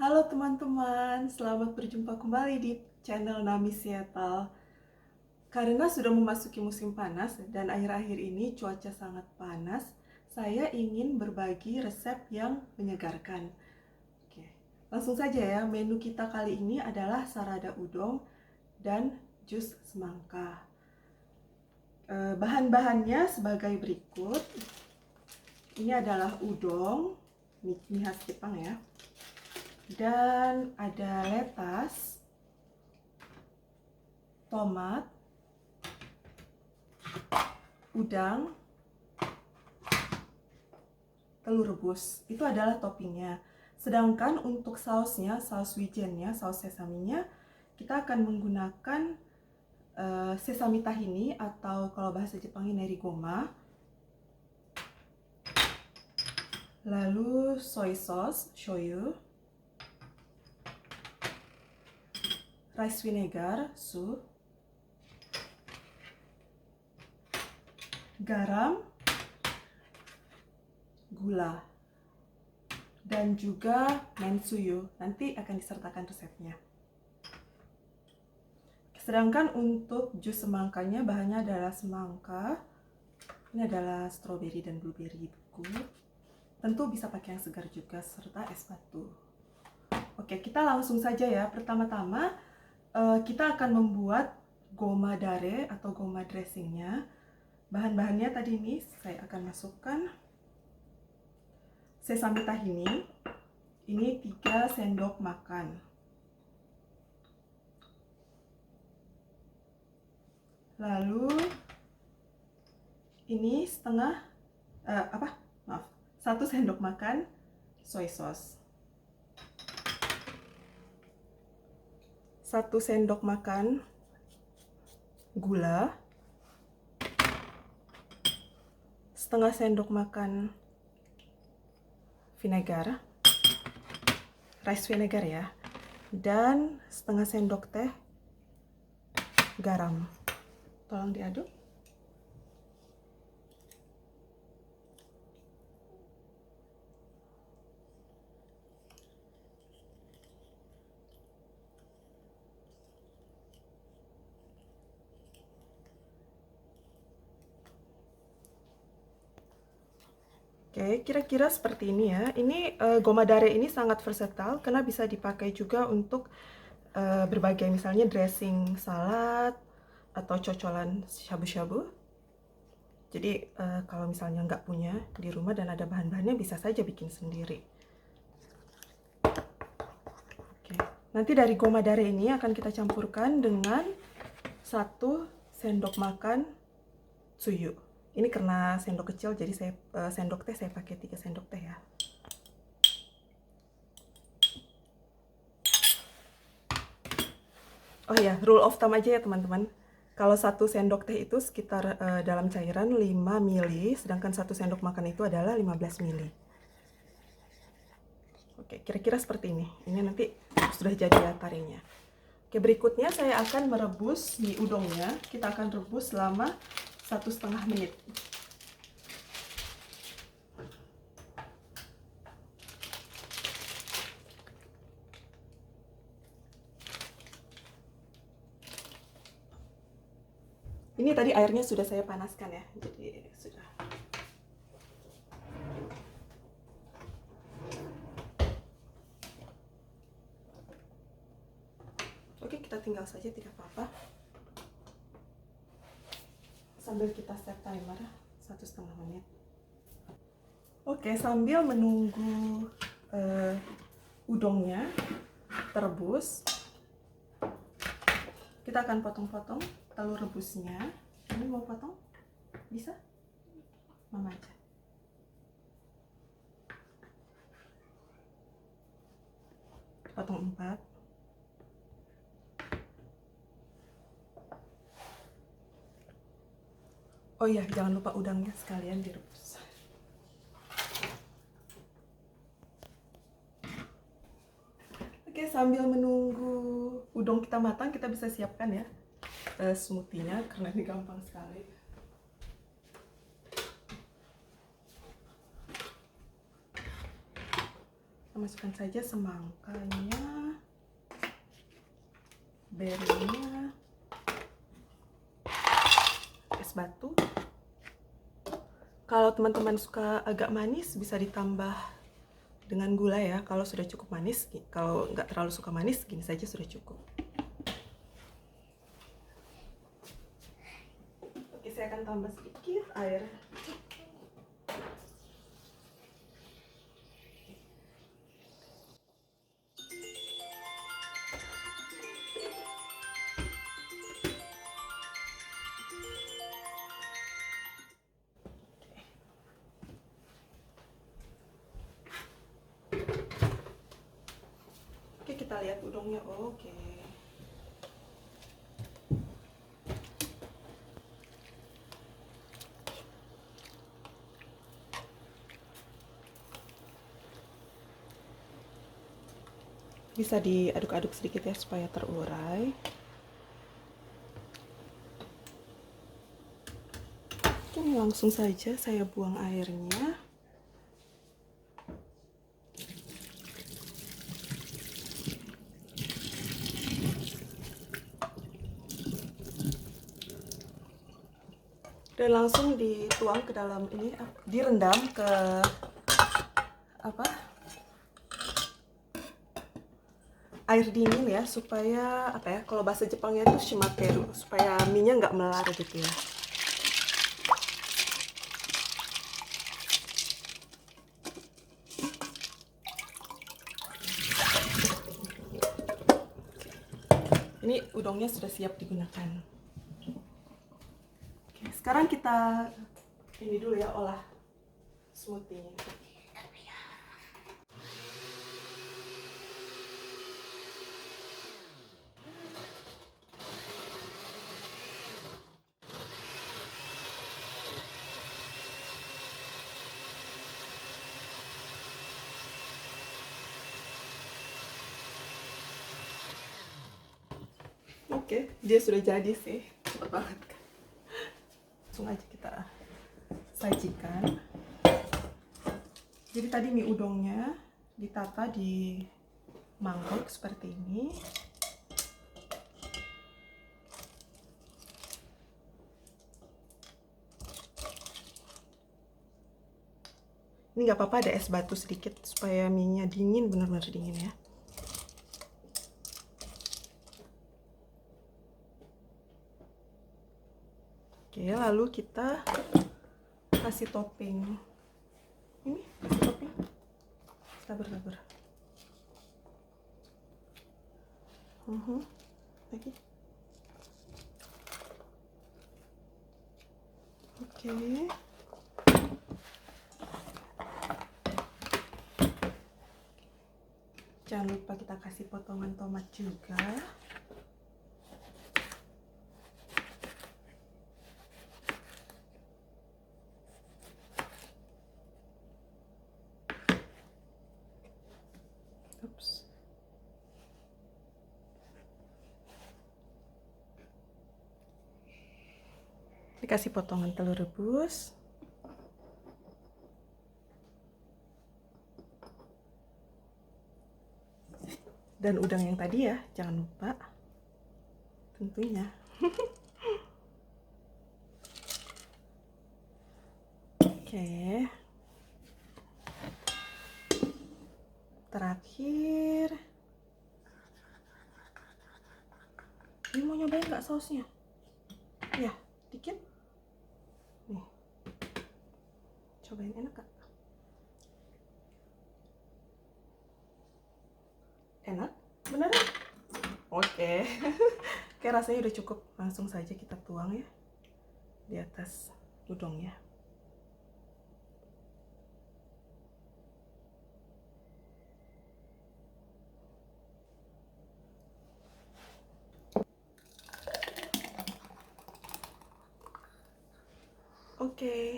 Halo teman-teman, selamat berjumpa kembali di channel Nami Seattle. Karena sudah memasuki musim panas dan akhir-akhir ini cuaca sangat panas, saya ingin berbagi resep yang menyegarkan. Oke, langsung saja ya, menu kita kali ini adalah sarada udang dan jus semangka. Bahan-bahannya sebagai berikut. Ini adalah udang, mie khas Jepang ya. Dan ada lettuce, tomat, udang, telur rebus. Itu adalah toppingnya. Sedangkan untuk sausnya, saus wijennya, saus sesaminya, kita akan menggunakan sesame tahini atau kalau bahasa Jepangnya nerigoma. Lalu soy sauce, shoyu, rice vinegar, su, garam, gula, dan juga mensuyu. Nanti akan disertakan resepnya. Sedangkan untuk jus semangkanya bahannya adalah semangka. Ini adalah stroberi dan blueberry beku. Tentu bisa pakai yang segar juga serta es batu. Oke, kita langsung saja ya. Pertama-tama kita akan membuat goma dare atau goma dressingnya. Bahan-bahannya tadi ini saya akan masukkan sesame tahini. Ini 3 sendok makan. Lalu ini 1 sendok makan soy sauce. 1 sendok makan gula. Setengah sendok makan vinegar, rice vinegar ya. Dan setengah sendok teh garam. Tolong diaduk. Oke, kira-kira seperti ini ya. Ini goma dare ini sangat versatile karena bisa dipakai juga untuk berbagai misalnya dressing salad atau cocolan shabu-shabu. Jadi kalau misalnya nggak punya di rumah dan ada bahan-bahannya bisa saja bikin sendiri. Oke, nanti dari goma dare ini akan kita campurkan dengan 1 sendok makan tsuyu. Ini karena sendok kecil jadi saya sendok teh saya pakai 3 sendok teh ya. Oh ya, rule of thumb aja ya teman-teman. Kalau 1 sendok teh itu sekitar dalam cairan 5 ml, sedangkan 1 sendok makan itu adalah 15 ml. Oke, kira-kira seperti ini. Ini nanti sudah jadi ya tarenya. Oke, berikutnya saya akan merebus mie udangnya. Kita akan rebus selama 1,5 menit. Ini tadi airnya sudah saya panaskan ya, jadi sudah. Oke, kita tinggal saja, tidak apa-apa. Sambil kita set timer 1,5 menit. Oke, sambil menunggu udangnya terebus, kita akan potong-potong telur rebusnya. Ini mau potong? Bisa? Mama aja. Potong 4. Oh iya, jangan lupa udangnya sekalian direbus. Oke, sambil menunggu udang kita matang, kita bisa siapkan ya smoothie-nya karena ini gampang sekali. masukkan saja semangkanya, berinya, es batu. Kalau teman-teman suka agak manis bisa ditambah dengan gula ya. Kalau sudah cukup manis, kalau nggak terlalu suka manis, gini saja sudah cukup. Oke, saya akan tambah sedikit air. Oke, kita lihat udangnya. Oke. Bisa diaduk-aduk sedikit ya supaya terurai. Oke, langsung saja saya buang airnya. Dan langsung dituang ke dalam ini, direndam ke air dingin ya, supaya kalau bahasa Jepangnya itu shimateru, supaya mie-nya nggak melar gitu ya. Ini udangnya sudah siap digunakan. Oke, sekarang kita ini dulu ya, olah smoothie-nya. Oke, dia sudah jadi sih. Cepet banget kan. Langsung aja kita sajikan. Jadi tadi mie udangnya ditata di mangkok seperti ini. Ini nggak apa-apa ada es batu sedikit supaya mie-nya dingin, benar-benar dingin ya. Oke, lalu kita kasih topping. Ini kasih topping. Sabar. Lagi. Oke. Jangan lupa kita kasih potongan tomat juga. Ups. Dikasih potongan telur rebus. Dan udang yang tadi ya, jangan lupa. Tentunya. Oke. Terakhir. Ini mau nyobain nggak sausnya? Ya, dikit. Nih. Cobain, enak gak? Enak? Beneran? Oke. Oke, rasanya udah cukup. Langsung saja kita tuang ya di atas udangnya. Oke.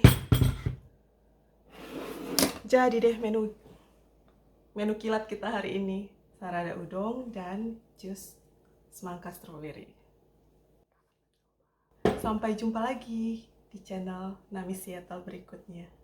Jadi deh menu kilat kita hari ini. Sarada udang dan jus semangka stroberi. Sampai jumpa lagi di channel Nami Seattle berikutnya.